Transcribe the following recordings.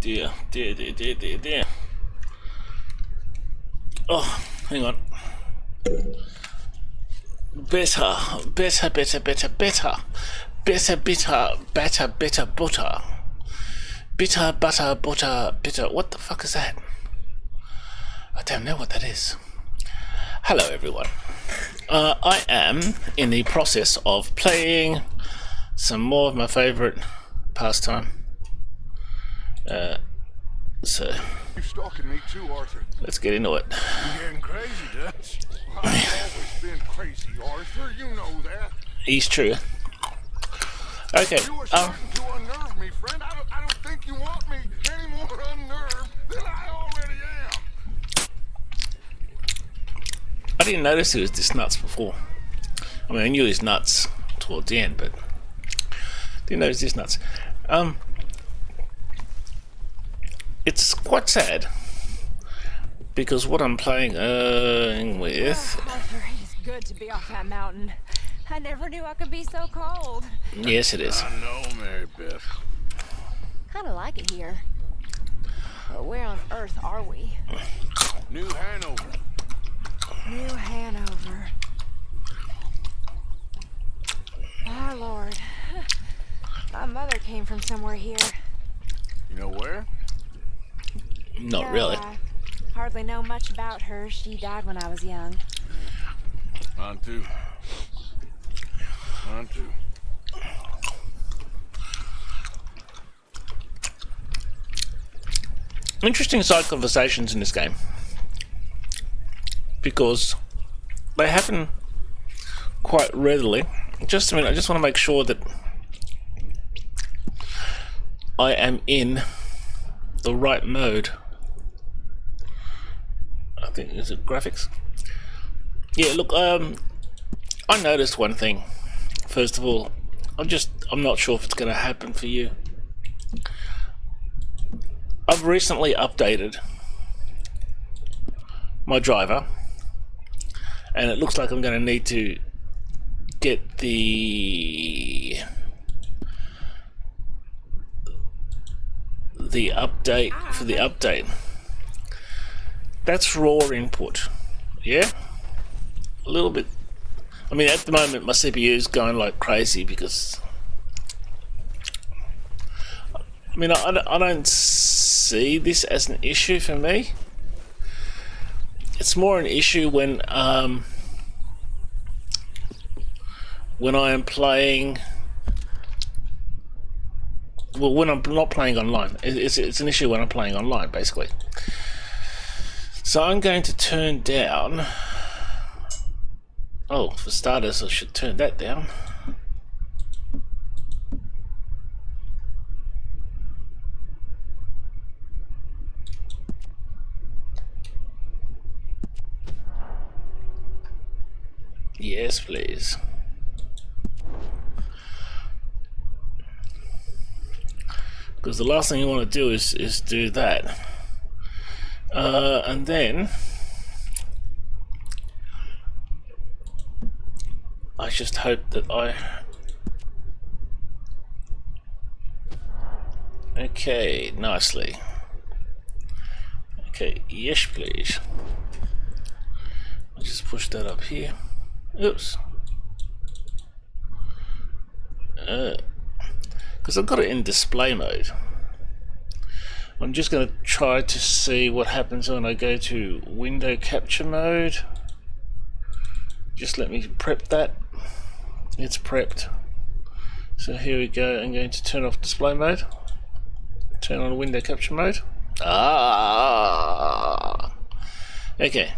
dear, dear, dear, dear, dear, dear. Oh, hang on. Better, better, better, better, better. Better, bitter, better, bitter, butter. Bitter, butter, butter, bitter. What the fuck is that? I don't know what that is. Hello, everyone. I am in the process of playing some more of my favourite pastime. So You're stalking me too, Arthur. let's get into it. You're getting crazy, Dutch. I've always been crazy, Arthur. You know that. He's true. Okay. You are starting to unnerve me, friend. I don't think you want me any more unnerved than I already am. I didn't notice he was this nuts before. I mean, I knew he was nuts towards the end, but didn't notice this nuts. It's quite sad because what I'm playing with. Oh, Arthur, it's good to be off that mountain. I never knew I could be so cold. Yes, it is. I know, Mary Beth. Kind of like it here. But where on earth are we? New Hanover. New Hanover. Our Lord. My mother came from somewhere here. You know where? Not No, really. I hardly know much about her. She died when I was young. Mine too. Mine too. Interesting side conversations in this game because they happen quite readily. Just a minute, I just want to make sure that I am in the right mode. I think, is it graphics? Yeah, look, I noticed one thing. First of all, I'm not sure if it's going to happen for you. I've recently updated my driver, and it looks like I'm going to need to get the update for the update. That's raw input, yeah? A little bit. I mean, at the moment my CPU is going like crazy because I mean, I don't see this as an issue for me. It's more an issue when I am playing. Well, when I'm not playing online, it's an issue when I'm playing online, basically. So I'm going to turn down. Oh, for starters, I should turn that down. Yes, please. Because the last thing you want to do is do that. And then I just hope that okay, nicely. Okay, yes please. I'll just push that up here. Oops. Because I've got it in display mode. I'm just going to try to see what happens when I go to window capture mode. Just let me prep that. It's prepped. So here we go. I'm going to turn off display mode. Turn on window capture mode. Ah. Okay.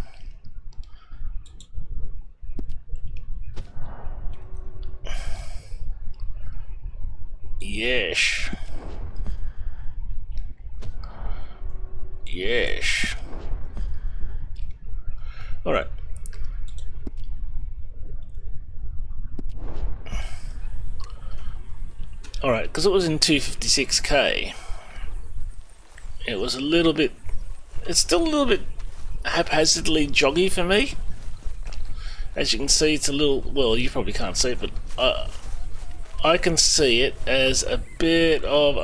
Yes. Yes. All right. All right, because it was in 256K. It was a little bit. It's still a little bit haphazardly joggy for me. As you can see, it's a little. Well, you probably can't see it, but I can see it as a bit of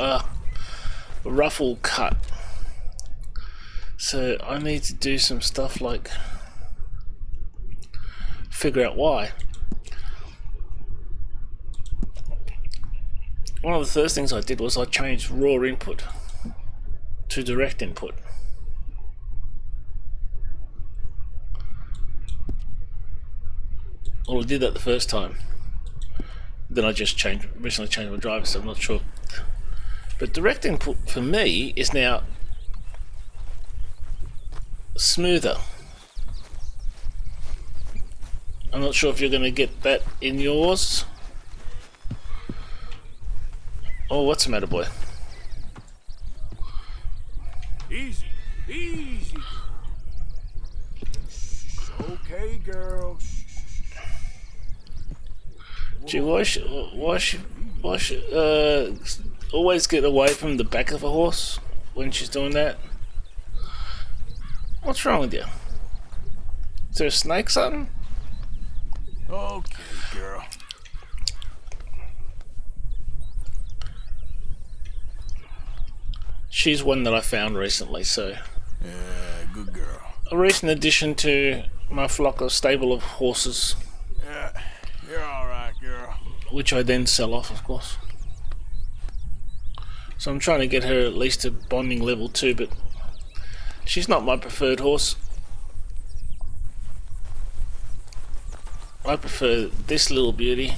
ruffle cut. So I need to do some stuff like figure out why. One of the first things I did was I changed raw input to direct input. Well, I did that the first time. Then I just recently changed my driver, so I'm not sure. But direct input for me is now smoother. I'm not sure if you're going to get that in yours. Oh, what's the matter, boy? Easy, easy. Okay, girl. Gee, why always get away from the back of a horse when she's doing that? What's wrong with you? Is there a snake, something? Okay, girl. She's one that I found recently, so Yeah, good girl. a recent addition to my flock of stable of horses, Yeah, you're alright, girl. which I then sell off, of course. So I'm trying to get her at least to bonding level 2, but she's not my preferred horse. I prefer this little beauty.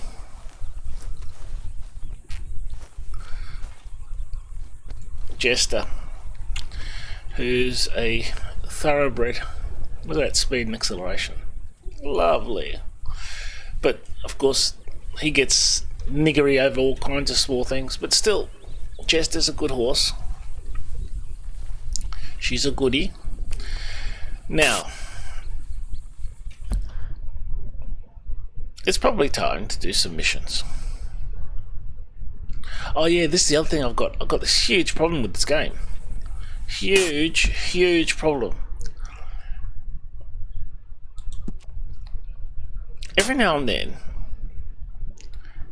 Jester, who's a thoroughbred with that speed and acceleration. Lovely. But of course he gets niggery over all kinds of small things, but still Jester's a good horse. She's a goodie. Now it's probably time to do some missions. Oh yeah, this is the other thing I've got. I've got this huge problem with this game. Huge problem. Every now and then,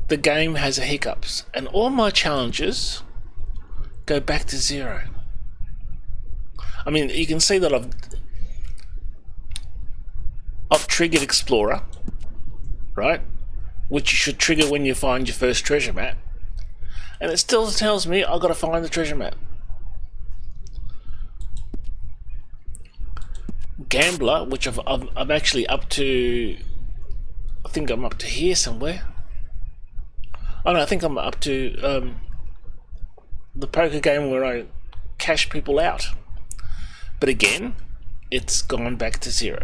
the game has hiccups, and all my challenges go back to 0. I mean, you can see that I've triggered Explorer, right? Which you should trigger when you find your first treasure map. And it still tells me I've got to find the treasure map. Gambler, which I'm actually up to, I think I'm up to here somewhere. Oh no, I think I'm up to the poker game where I cash people out. But again, it's gone back to 0.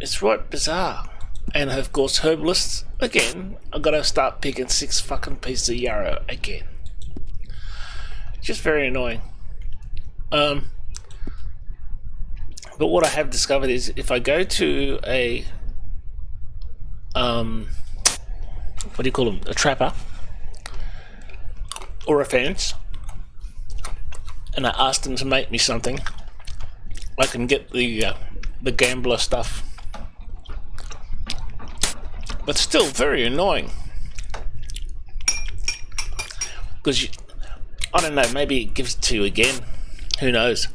It's right bizarre. And of course, herbalists, again, I've got to start picking 6 fucking pieces of yarrow again. Just very annoying. But what I have discovered is if I go to a what do you call them? A trapper or a fence, and I ask them to make me something, I can get the gambler stuff. But still very annoying. Because, I don't know, maybe it gives it to you again. Who knows?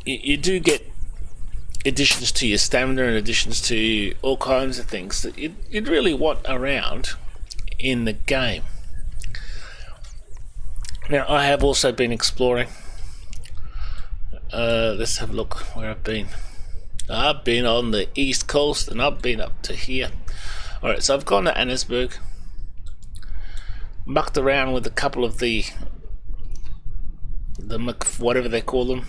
You do get additions to your stamina and additions to all kinds of things that you'd really want around in the game. Now, I have also been exploring. Let's have a look where I've been. I've been on the east coast and I've been up to here. Alright, so I've gone to Annesburg, mucked around with a couple of the whatever they call them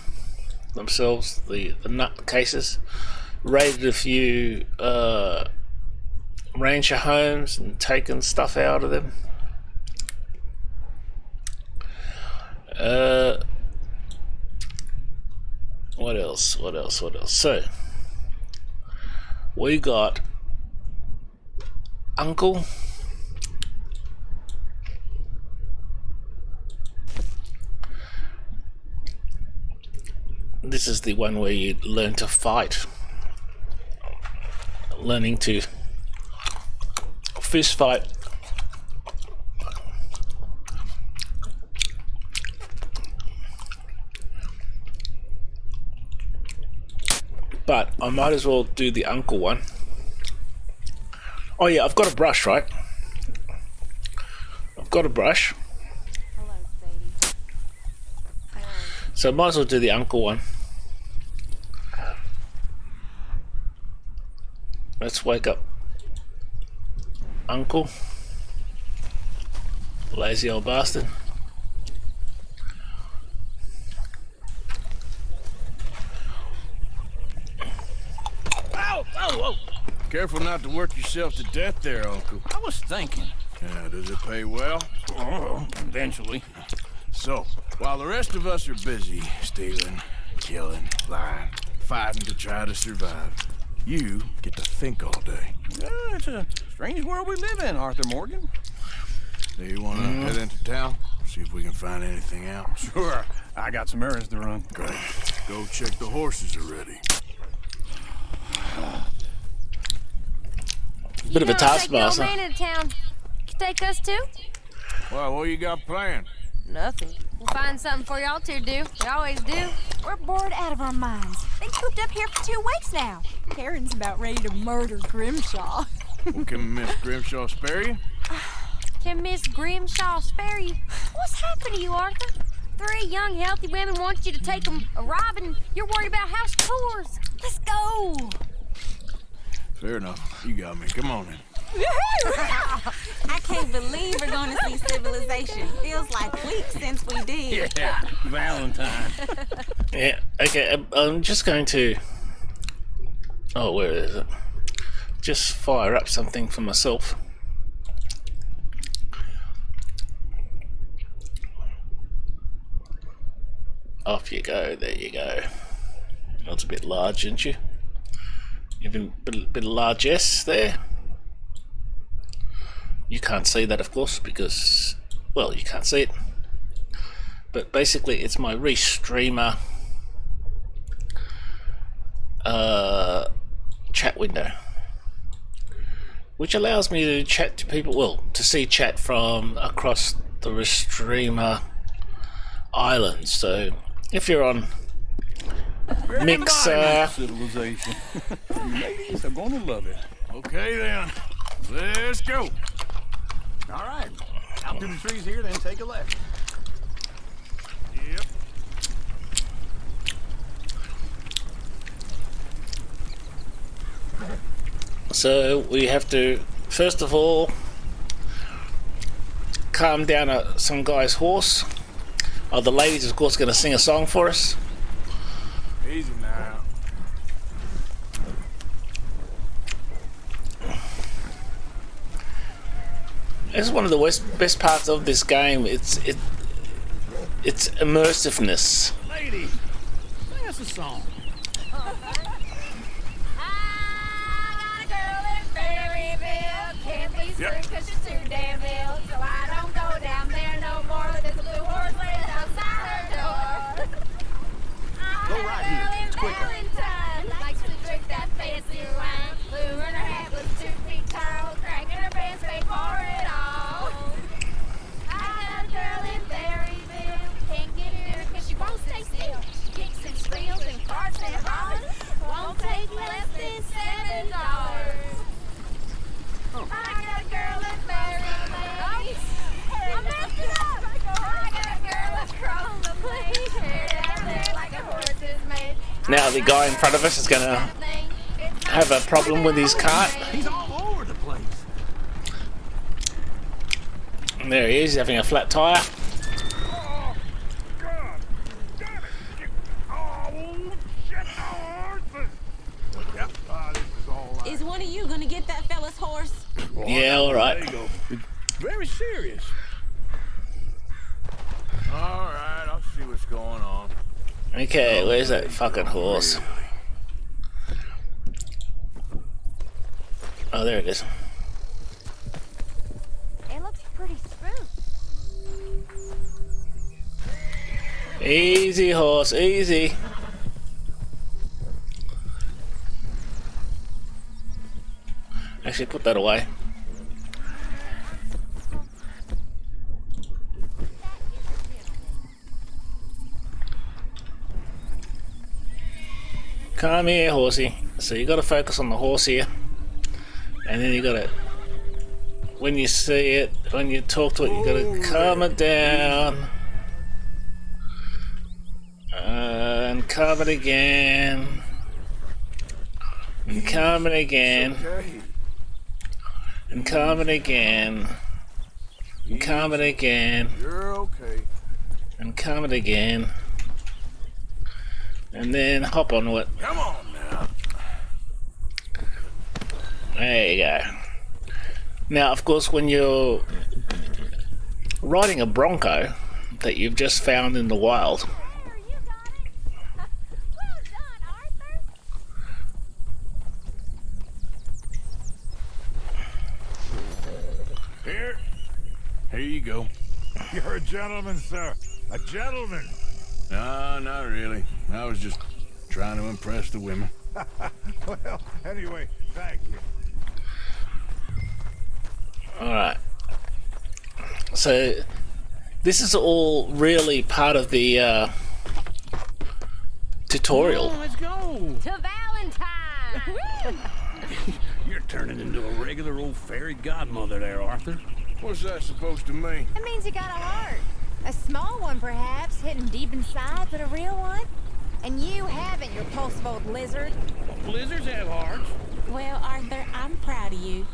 themselves, the nut cases, raided a few ranger homes and taken stuff out of them. What else? So we got Uncle. This is the one where you learn to fight. Learning to fist fight I might as well do the uncle one. Oh yeah, I've got a brush, right? I've got a brush. Hello, Sadie. So I might as well do the uncle one. Let's wake up Uncle. Lazy old bastard. Ow! Oh! Careful not to work yourself to death there, Uncle. I was thinking. Yeah, does it pay well? Oh, eventually. So, while the rest of us are busy stealing, killing, lying, fighting to try to survive, you get to think all day. It's a strange world we live in, Arthur Morgan. Do you want to head into town? See if we can find anything out? Sure. I got some errands to run. Great. Go check the horses are ready. Bit of a Take the old taskmaster. man into town. You take us too? Well, what you got planned? Nothing. We'll find something for y'all to do. We always do. We're bored out of our minds. Been cooped up here for 2 weeks now. Karen's about ready to murder Grimshaw. Well, can Miss Grimshaw spare you? Can Miss Grimshaw spare you? What's happened to you, Arthur? 3 young, healthy women want you to take them a robbing. You're worried about house chores. Let's go. Fair enough. You got me. Come on in. I can't believe we're going to see civilization. Feels like weeks since we did. Yeah, Valentine. Yeah, okay, I'm just going to... Oh, where is it? Just fire up something for myself. Off you go, there you go. That's a bit large, isn't you? Even a bit of largesse there. You can't see that, of course, because, well, you can't see it. But basically, it's my Restreamer chat window, which allows me to chat to people, well, to see chat from across the Restreamer islands. So if you're on Mixer, Civilization. Ladies are gonna love it. Okay, then. Let's go. All right. Out through the trees here, then take a left. Yep. so we have to first of all calm down some guy's horse. Oh, the lady's of course going to sing a song for us. Easy now. It's one of the best parts of this game. It's immersiveness. Ladies, sing us a song. I got a girl in Berryville. Can't be screwed because she's too damn ill. So I don't go down there no more. There's a blue horse waiting outside her door. Go right here. It's quicker. Valentine likes to drink that fancy wine. Blue in her hat was 2 feet tall. Cranking her pants, paid for it all. I got a girl in Berryville. Can't get her because she won't stay still. She kicks and squeals and farts and hollers. Won't take less than $7. I got a girl in Berryville. I messed it up. I got a girl across the place. Hair down there like a horse is made. Now the guy in front of us is going to have a problem with his cart. He's all over the place. And there he is, having a flat tire. Oh, God. Damn it. Oh, shit. Horses. Yep. This is all right. Is one of you going to get that fella's horse? Yeah, all right. There you go. It's very serious. All right, I'll see what's going on. Okay, where's that fucking horse? Oh, there it is. It looks pretty smooth. Easy, horse, easy. Actually, put that away. Come here, horsey. So you got to focus on the horse here, and then you got to, when you see it, when you talk to it, you got to calm it down, and calm it again, and calm it again, and calm it again, and calm it again, You're okay. and calm it again, and then hop onto it. Come on now. There you go. Now, of course, when you're riding a bronco that you've just found in the wild, There, you got it. Well done, Arthur. Here you go. You're a gentleman, sir. A gentleman. No, not really. I was just trying to impress the women. Well, anyway, thank you. alright. So, this is all really part of the tutorial. Let's go. To Valentine. You're turning into a regular old fairy godmother there, Arthur. What's that supposed to mean? It means you got a heart. A small one, perhaps, hidden deep inside, but a real one. And you haven't, you repulsive old lizard. Blizzards have hearts. Well, Arthur, I'm proud of you.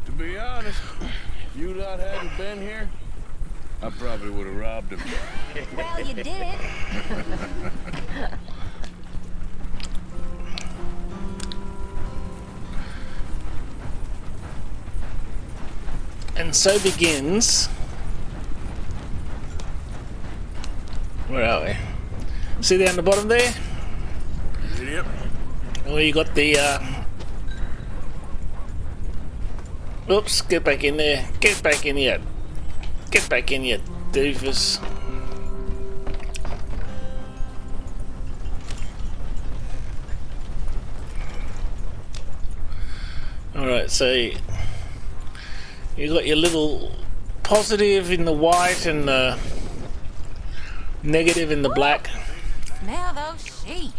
To be honest, if you lot hadn't been here, I probably would have robbed him. Well, you did it. And so begins. Where are we? See down the bottom there? Yep. Well, you got the. Oops, get back in there. Get back in here. Get back in here, doofus. Alright, so you got your little positive in the white and the negative in the black. Smell those sheep.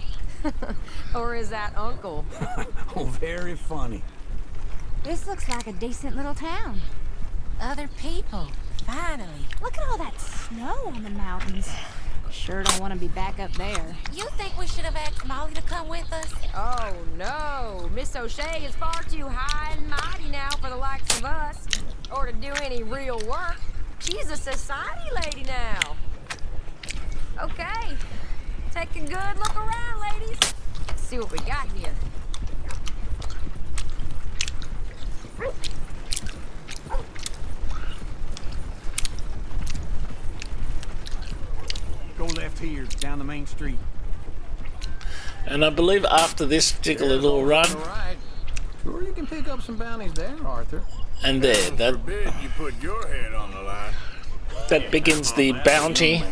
Or is that Uncle? Oh, very funny. This looks like a decent little town. Other people. Finally. Look at all that snow on the mountains. Sure don't want to be back up there. You think we should have asked Molly to come with us? Oh, no. Miss O'Shea is far too high and mighty now for the likes of us. Or to do any real work. She's a society lady now. Okay. Take a good look around, ladies. Let's see what we got here. Go left here, down the main street. And I believe after this particular little run, All right. Sure, you can pick up some bounties there, Arthur. and there, that Forbid you put your head on the line. begins the bounty.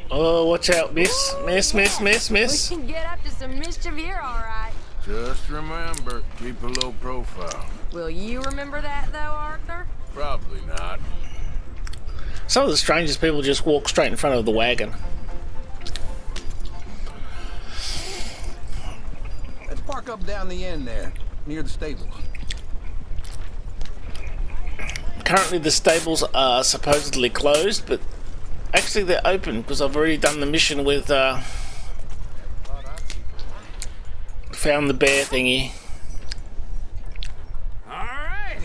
Oh, watch out, miss, miss, miss, miss, We miss. can get up to some mischief here, all right. Just remember, keep a low profile. Will you remember that, though, Arthur? Probably not. Some of the strangest people just walk straight in front of the wagon. Let's park up down the end there, near the stables. Currently the stables are supposedly closed, but actually they're open because I've already done the mission with found the bear thingy. All right.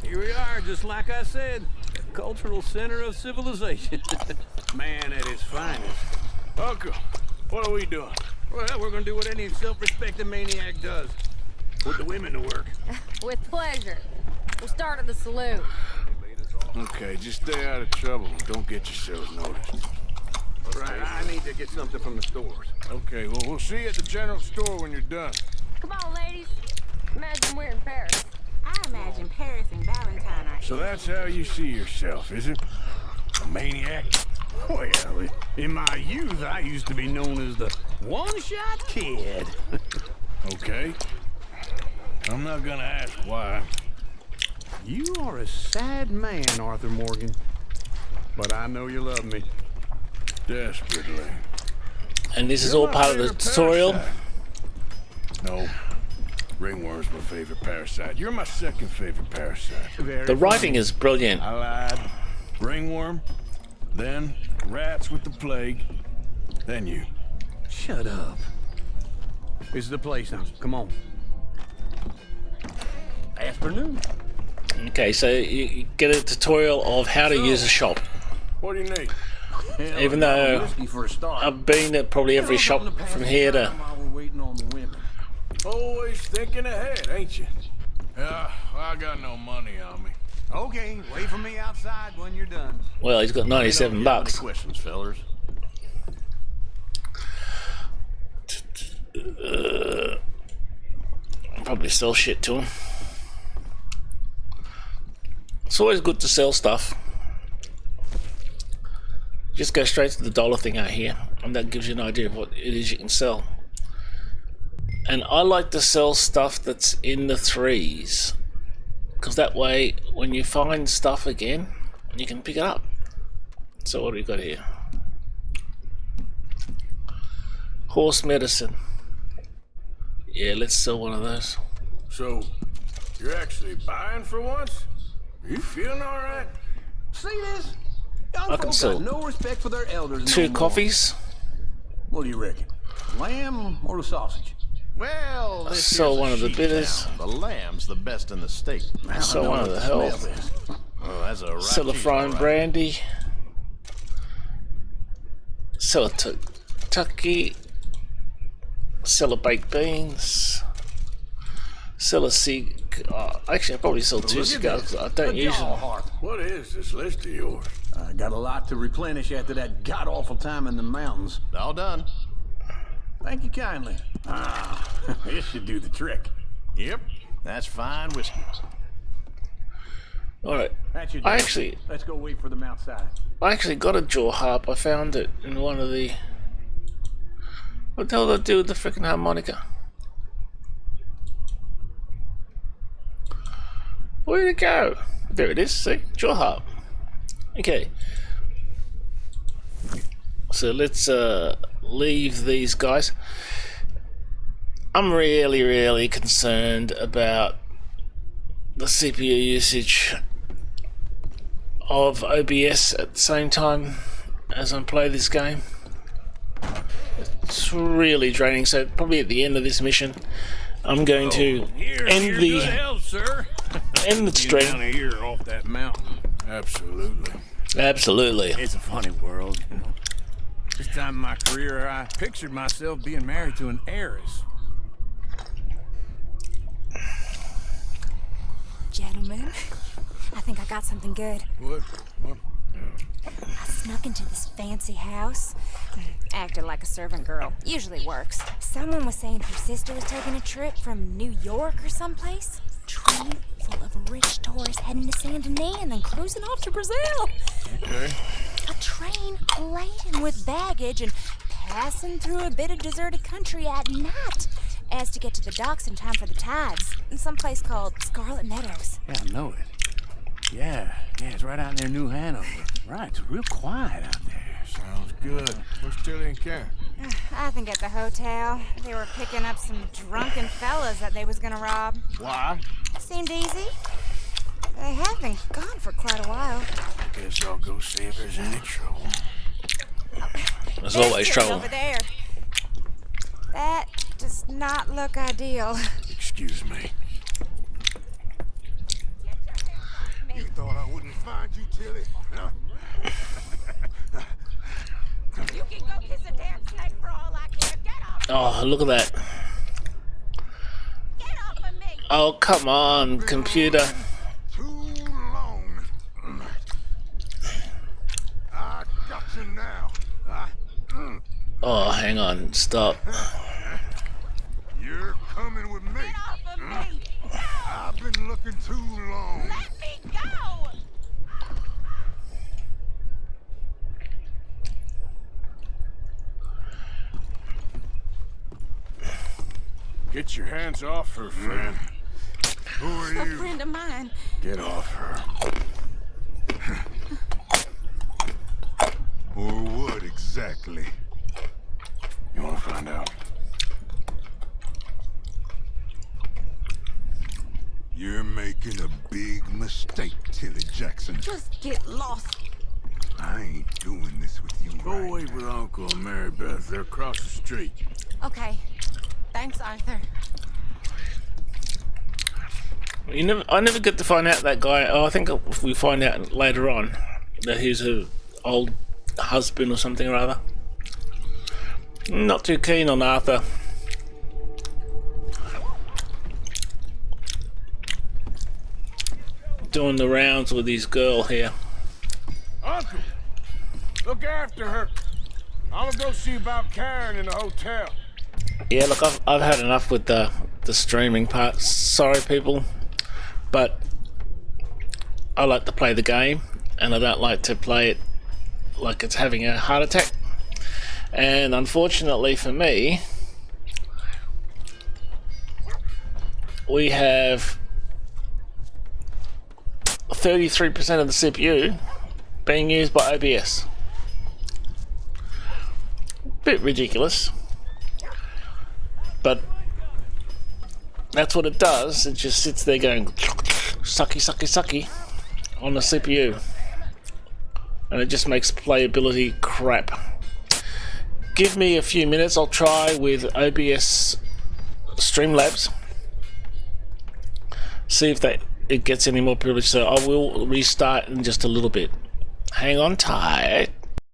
Here we are, just like I said. Cultural center of civilization. Man at his finest. Uncle, what are we doing? Well, we're gonna do what any self-respecting maniac does. Put the women to work. With pleasure. We'll start at the saloon. Okay, just stay out of trouble and don't get yourselves noticed. Right, I need to get something from the stores. Okay, well, we'll see you at the general store when you're done. Come on, ladies. Imagine we're in Paris. I imagine Paris and Valentine are. So that's how you see yourself, is it? A maniac? Well, in my youth, I used to be known as the one-shot kid. Okay. I'm not gonna ask why. You are a sad man, Arthur Morgan. But I know you love me. Desperately. And this is all part of the tutorial. No. Ringworm's my favorite parasite. You're my second favorite parasite. The writing is brilliant. I lied. Ringworm, then rats with the plague, then you. Shut up. This is the place now. Come on. Afternoon. Okay, so you get a tutorial of how to use a shop. What do you need? Hell, Even a bottle of though whiskey for a start. I've been at probably every shop from here to... While we're waiting on the women. Always thinking ahead, ain't you? Yeah, I got no money on me. Okay, wait for me outside when you're done. Well, he's got 97 bucks. Questions, fellers. Probably sell shit to him. It's always good to sell stuff. Just go straight to the dollar thing out here, and that gives you an idea of what it is you can sell. And I like to sell stuff that's in the 3s, because that way when you find stuff again you can pick it up. So what do we got here? Horse medicine. Yeah, let's sell one of those. So, you're actually buying for once? Are you feeling alright? See this? Young I can folks sell got no respect for their elders. 2 no more. coffees. What do you reckon? Lamb or the sausage? Well, this Sell here's a one of the sheep bitters. town. The lamb's the best in the state. Sell one of the Smell health. this. Oh, that's a right Sell a cheese, frying all right. brandy. Sell a tucky. Sell a baked beans. Sell a actually, I probably sell 2 Look at cigars. this. 'Cause I don't A use jaw them. heart. What is this list of yours? I got a lot to replenish after that god-awful time in the mountains. All done. Thank you kindly. Ah, this should do the trick. Yep, that's fine whiskey. All right. That should do I it. actually, Let's go wait for them outside. I actually got a jaw harp. I found it in one of the. What the hell did I do with the freaking harmonica? Where'd it go? There it is. See, jaw harp. Okay. So let's leave these guys. I'm really concerned about the CPU usage of OBS at the same time as I play this game. It's really draining, so probably at the end of this mission I'm going to end the Down stream. here off that mountain. Absolutely. Absolutely. It's a funny world, you know. This time in my career, I pictured myself being married to an heiress. Gentlemen, I think I got something good. What? I snuck into this fancy house. Acted like a servant girl. Usually works. Someone was saying her sister was taking a trip from New York or someplace. Train full of rich tourists heading to Saint Denis and then cruising off to Brazil. Okay. A train laden with baggage and passing through a bit of deserted country at night as to get to the docks in time for the tides in some place called Scarlet Meadows. Yeah, I know it. Yeah, it's right out near New Hanover. Right, it's real quiet out there. Sounds good. Where's Tilly and Karen? I think at the hotel. They were picking up some drunken fellas that they was gonna rob. Why? Seemed easy. They have been gone for quite a while. I guess I'll go see if there's any trouble. There's always Tilly trouble. over there. That does not look ideal. Excuse me. You thought I wouldn't find you, Tilly? Huh? You can go kiss a damn snake for all I care. Get off! Oh, look at that. Get off of me! Oh, come on, computer. Too long. I got you now. Oh, hang on, stop. You're coming with me. Get off of me! No! I've been looking too long. Let me go! Get your hands off her, friend. Who are A you? friend of mine. Get off her. Or what exactly? You want to find out? You're making a big mistake, Tilly Jackson. Just get lost. I ain't doing this with you Go right wait now. with Uncle and Mary Beth. They're across the street. Okay. Thanks, Arthur. I never get to find out that guy. Oh, I think we find out later on that he's a old husband or something or other. Not too keen on Arthur. Doing the rounds with his girl here. Uncle, look after her. I'm gonna go see about Karen in the hotel. Yeah, look, I've had enough with the streaming part. Sorry, people, but I like to play the game, and I don't like to play it like it's having a heart attack. And unfortunately for me, we have 33% of the CPU being used by OBS. Bit ridiculous, but that's what it does. It just sits there going sucky, sucky, sucky on the CPU, and it just makes playability crap. Give me a few minutes. I'll try with OBS Streamlabs, see if it gets any more privilege. So I will restart in just a little bit. Hang on tight.